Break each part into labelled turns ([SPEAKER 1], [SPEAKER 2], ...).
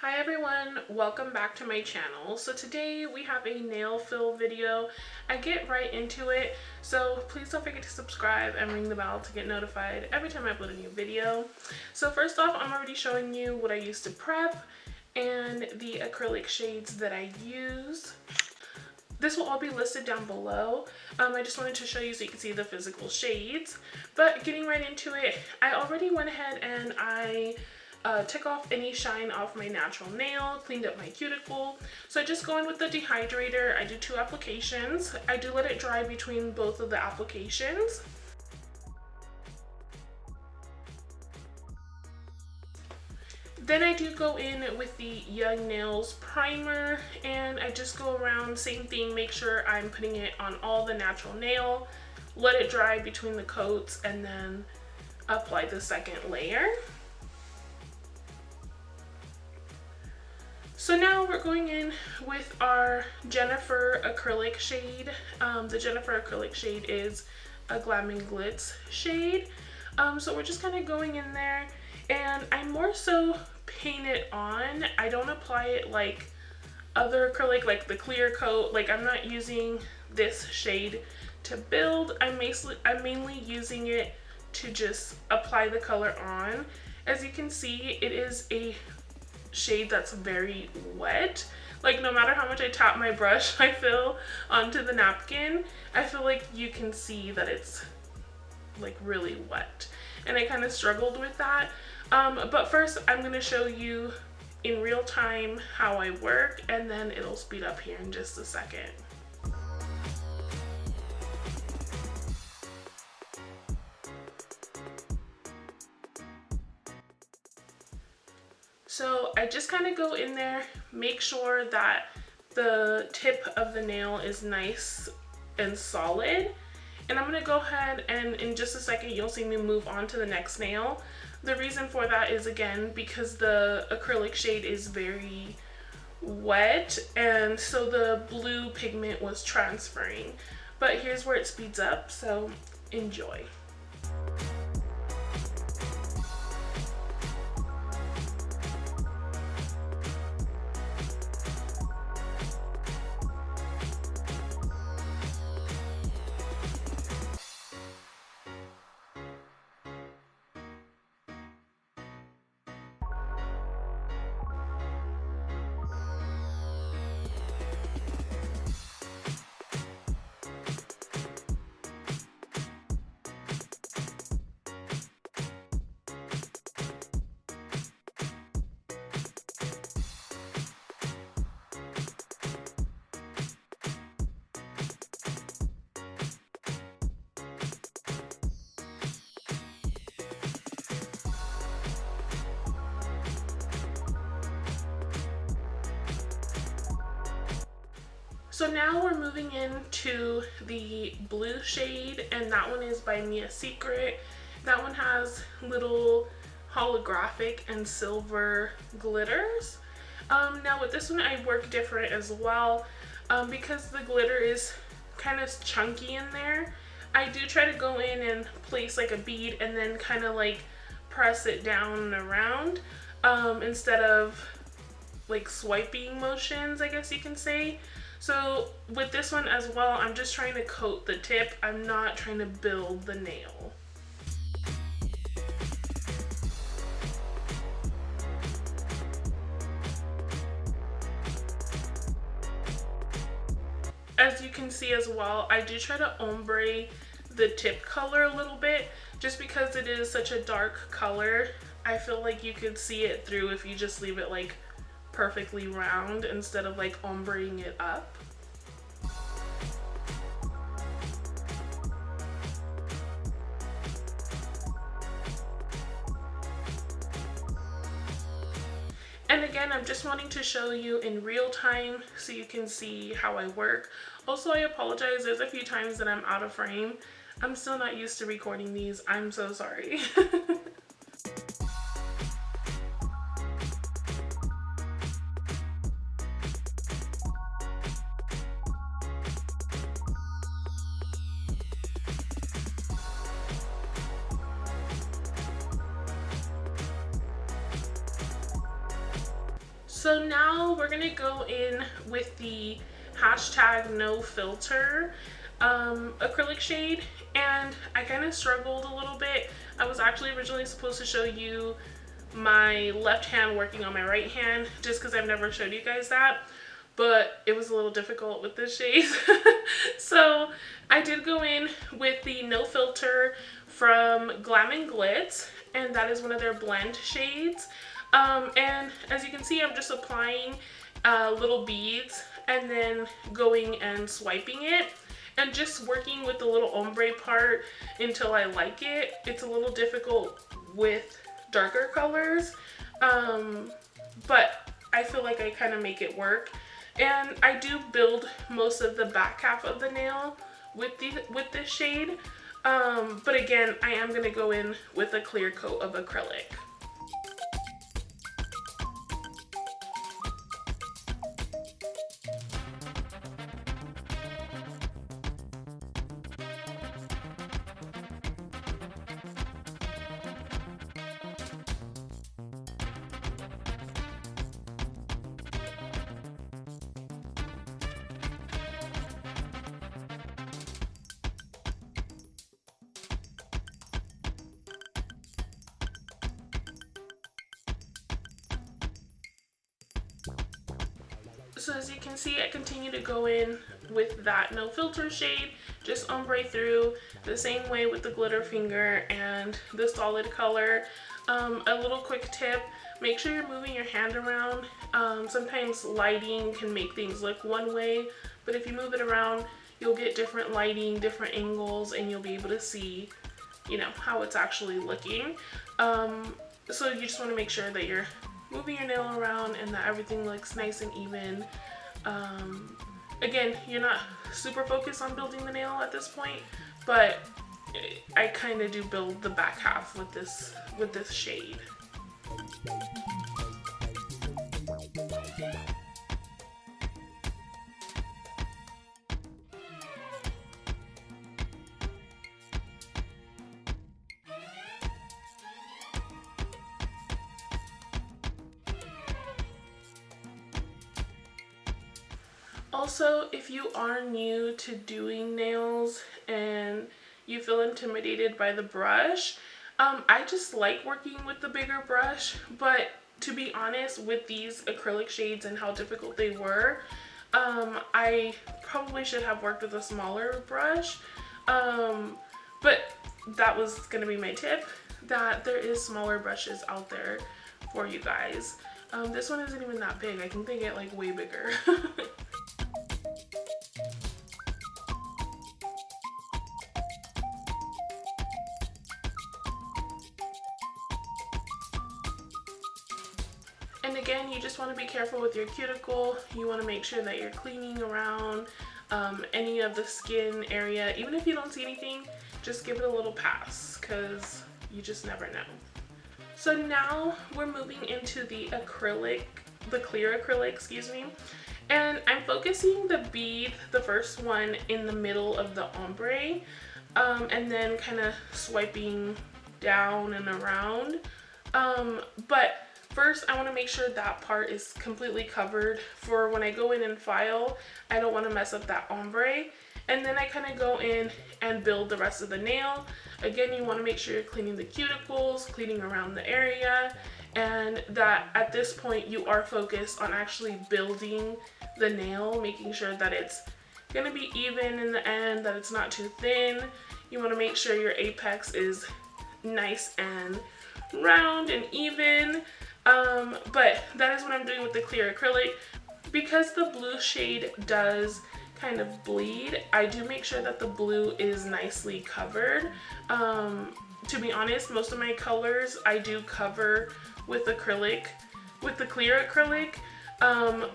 [SPEAKER 1] Hi everyone, welcome back to my channel. So today we have a nail fill video. I get right into it, so please don't forget to subscribe and ring the bell to get notified every time I upload a new video. So first off, I'm already showing you what I use to prep and the acrylic shades that I use. This will all be listed down below. I just wanted to show you so you can see the physical shades. But getting right into it, I already went ahead and I took off any shine off my natural nail, cleaned up my cuticle. So I just go in with the dehydrator. I do 2 applications. I do let it dry between both of the applications. Then I do go in with the Young Nails primer and I just go around, same thing, make sure I'm putting it on all the natural nail, let it dry between the coats, and then apply the second layer. So now we're going in with our Jennifer acrylic shade. The Jennifer acrylic shade is a Glam and Glitz shade. So we're just kind of going in there, and I more so paint it on. I don't apply it like other acrylic, like the clear coat. Like, I'm not using this shade to build. I'm mainly using it to just apply the color on. As you can see, it is a shade that's very wet. Like, no matter how much I tap my brush I feel onto the napkin, I feel like you can see that it's like really wet, and I kind of struggled with that. But first I'm going to show you in real time how I work, and then it'll speed up here in just a second. So I just kind of go in there, make sure that the tip of the nail is nice and solid. And I'm going to go ahead and in just a second you'll see me move on to the next nail. The reason for that is, again, because the acrylic shade is very wet, and so the blue pigment was transferring. But here's where it speeds up, so enjoy. So now we're moving into the blue shade, and that one is by Mia Secret. That one has little holographic and silver glitters. Now with this one I work different as well, because the glitter is kind of chunky in there. I do try to go in and place like a bead and then kind of like press it down and around, instead of like swiping motions, I guess you can say. So with this one as well, I'm just trying to coat the tip. I'm not trying to build the nail. As you can see as well, I do try to ombre the tip color a little bit, just because it is such a dark color. I feel like you could see it through if you just leave it like perfectly round instead of like ombreing it up. And again, I'm just wanting to show you in real time so you can see how I work. Also, I apologize, there's a few times that I'm out of frame. I'm still not used to recording these. I'm so sorry. So now we're gonna go in with the hashtag no filter acrylic shade, and I kind of struggled a little bit. I was actually originally supposed to show you my left hand working on my right hand, just because I've never showed you guys that, but it was a little difficult with this shade. So I did go in with the no filter from Glam and Glitz, and that is one of their blend shades. And as you can see, I'm just applying little beads and then going and swiping it and just working with the little ombre part until I like it. It's a little difficult with darker colors, but I feel like I kind of make it work. And I do build most of the back half of the nail with this shade, but again, I am going to go in with a clear coat of acrylic. So as you can see, I continue to go in with that no filter shade, just ombre through the same way with the glitter finger and the solid color. A little quick tip, make sure you're moving your hand around. Sometimes lighting can make things look one way, but if you move it around, you'll get different lighting, different angles, and you'll be able to see, you know, how it's actually looking. So you just want to make sure that you're moving your nail around and that everything looks nice and even. Again, you're not super focused on building the nail at this point, but I kind of do build the back half with this shade. Also, if you are new to doing nails and you feel intimidated by the brush, I just like working with the bigger brush, but to be honest, with these acrylic shades and how difficult they were, I probably should have worked with a smaller brush, but that was going to be my tip, that there is smaller brushes out there for you guys. This one isn't even that big. I think they get like way bigger. And again, you just want to be careful with your cuticle. You want to make sure that you're cleaning around any of the skin area. Even if you don't see anything, just give it a little pass, because you just never know. So now we're moving into the acrylic, the clear acrylic, excuse me. And I'm focusing the bead, the first one, in the middle of the ombre, and then kind of swiping down and around. But first, I want to make sure that part is completely covered for when I go in and file. I don't want to mess up that ombre. And then I kind of go in and build the rest of the nail. Again, you want to make sure you're cleaning the cuticles, cleaning around the area, and that at this point you are focused on actually building the nail, making sure that it's going to be even in the end, that it's not too thin. You want to make sure your apex is nice and round and even. But that is what I'm doing with the clear acrylic. Because the blue shade does kind of bleed, I do make sure that the blue is nicely covered. To be honest, most of my colors I do cover with acrylic, with the clear acrylic,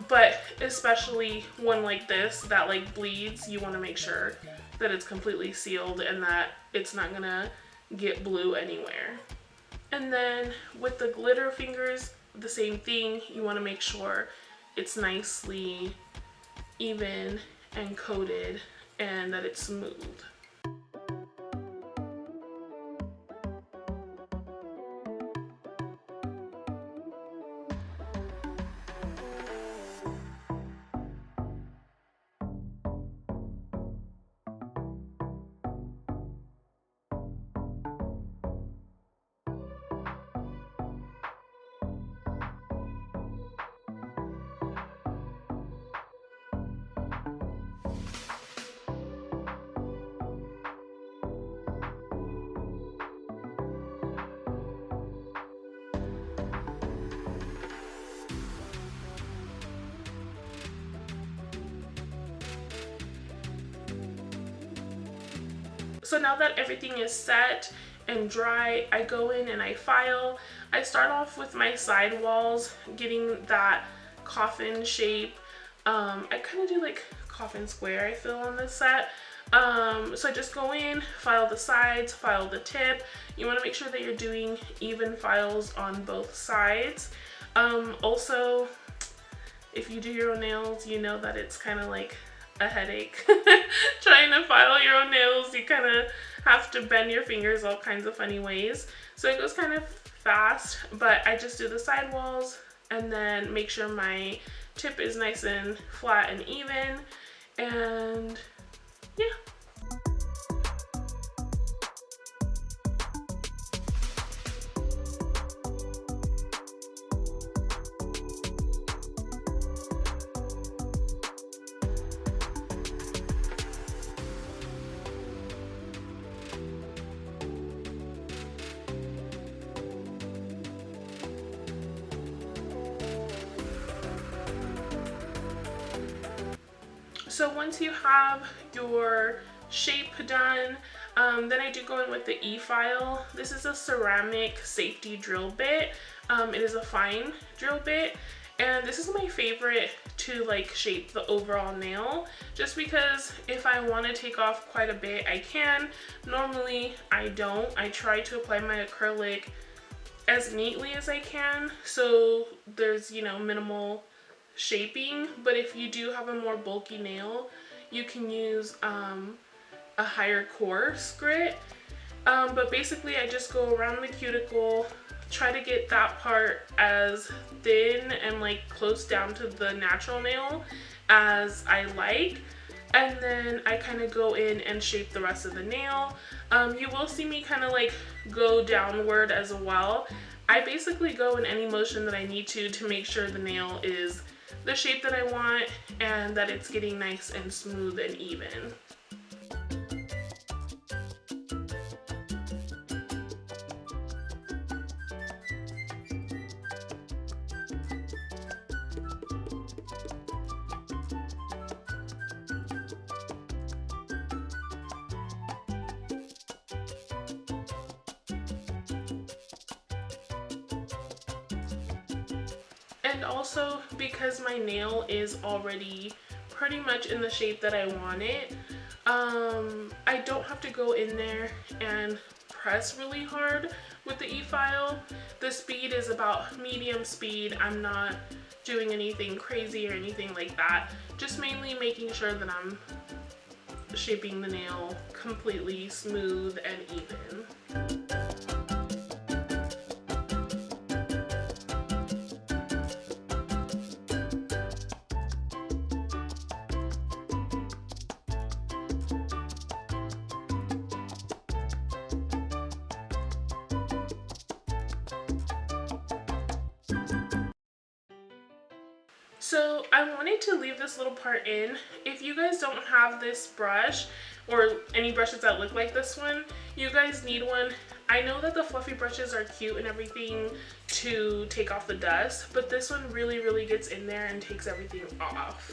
[SPEAKER 1] but especially one like this that like bleeds, you want to make sure that it's completely sealed and that it's not gonna get blue anywhere. And then with the glitter fingers, the same thing. You want to make sure it's nicely even and coated and that it's smooth. So now that everything is set and dry, I go in and I file. I start off with my side walls, getting that coffin shape. I kind of do like coffin square, I feel, on this set. So I just go in, file the sides, file the tip. You want to make sure that you're doing even files on both sides. Also, if you do your own nails, you know that it's kind of like a headache trying to file your own nails. You kind of have to bend your fingers all kinds of funny ways, so it goes kind of fast. But I just do the side walls and then make sure my tip is nice and flat and even, and yeah. So once you have your shape done, then I do go in with the E-file. This is a ceramic safety drill bit. It is a fine drill bit, and this is my favorite to like shape the overall nail, just because if I want to take off quite a bit, I can. Normally I don't. I try to apply my acrylic as neatly as I can, so there's, you know, minimal shaping. But if you do have a more bulky nail, you can use a higher coarse grit. But basically I just go around the cuticle, try to get that part as thin and like close down to the natural nail as I like, and then I kind of go in and shape the rest of the nail. You will see me kind of like go downward as well. I basically go in any motion that I need to make sure the nail is the shape that I want and that it's getting nice and smooth and even. And also, because my nail is already pretty much in the shape that I want it, I don't have to go in there and press really hard with the E-file. The speed is about medium speed. I'm not doing anything crazy or anything like that. Just mainly making sure that I'm shaping the nail completely smooth and even. So I wanted to leave this little part in. If you guys don't have this brush or any brushes that look like this one, you guys need one. I know that the fluffy brushes are cute and everything to take off the dust, but this one really gets in there and takes everything off.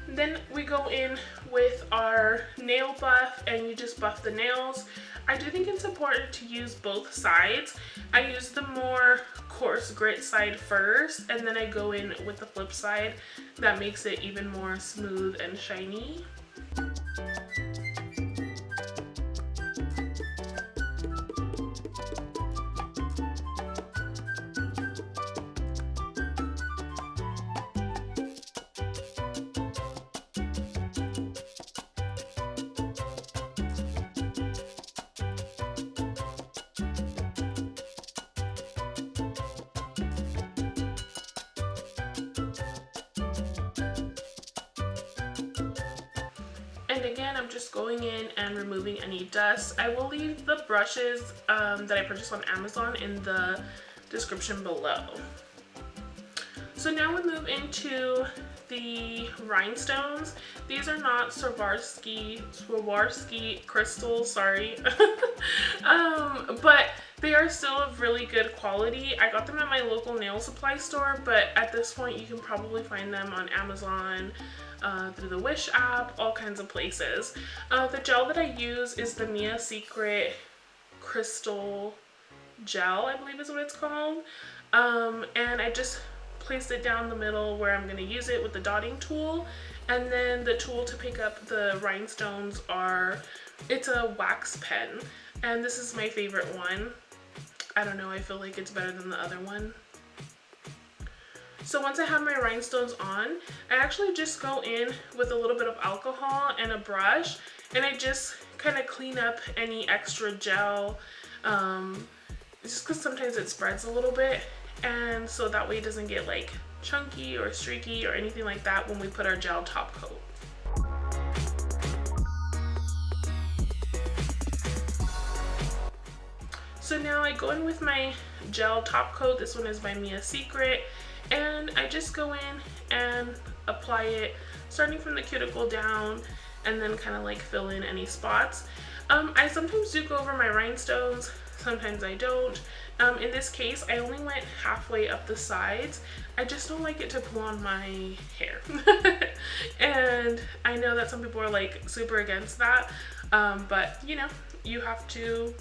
[SPEAKER 1] Then we go in with our nail buff and you just buff the nails. I do think it's important to use both sides. I use the more coarse grit side first, and then I go in with the flip side. That makes it even more smooth and shiny. And again, I'm just going in and removing any dust. I will leave the brushes that I purchased on Amazon in the description below. So now we move into the rhinestones. These are not Swarovski crystals, sorry. But They are still of really good quality. I got them at my local nail supply store, but at this point you can probably find them on Amazon, through the Wish app, all kinds of places. The gel that I use is the Mia Secret Crystal Gel, I believe is what it's called. And I just placed it down the middle where I'm going to use it with the dotting tool. And then the tool to pick up the rhinestones it's a wax pen. And this is my favorite one. I don't know, I feel like it's better than the other one. So once I have my rhinestones on, I actually just go in with a little bit of alcohol and a brush, and I just kind of clean up any extra gel, just because sometimes it spreads a little bit, and so that way it doesn't get like chunky or streaky or anything like that when we put our gel top coat. So now I go in with my gel top coat. This one is by Mia Secret, and I just go in and apply it starting from the cuticle down, and then kind of like fill in any spots. I sometimes do go over my rhinestones, sometimes I don't. In this case, I only went halfway up the sides. I just don't like it to pull on my hair. And I know that some people are like super against that, but you know, you have to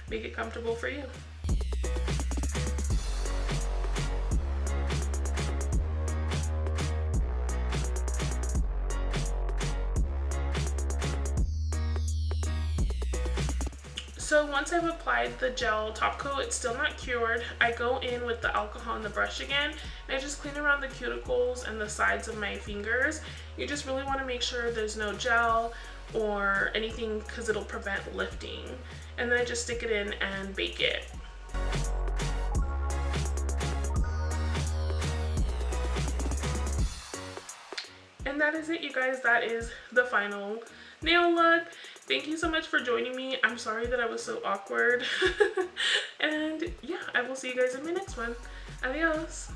[SPEAKER 1] make it comfortable for you. So once I've applied the gel top coat, it's still not cured. I go in with the alcohol and the brush again, and I just clean around the cuticles and the sides of my fingers. You just really want to make sure there's no gel or anything because it'll prevent lifting. And then I just stick it in and bake it. And that is it, you guys. That is the final nail look. Thank you so much for joining me. I'm sorry that I was so awkward. And yeah, I will see you guys in my next one. Adios.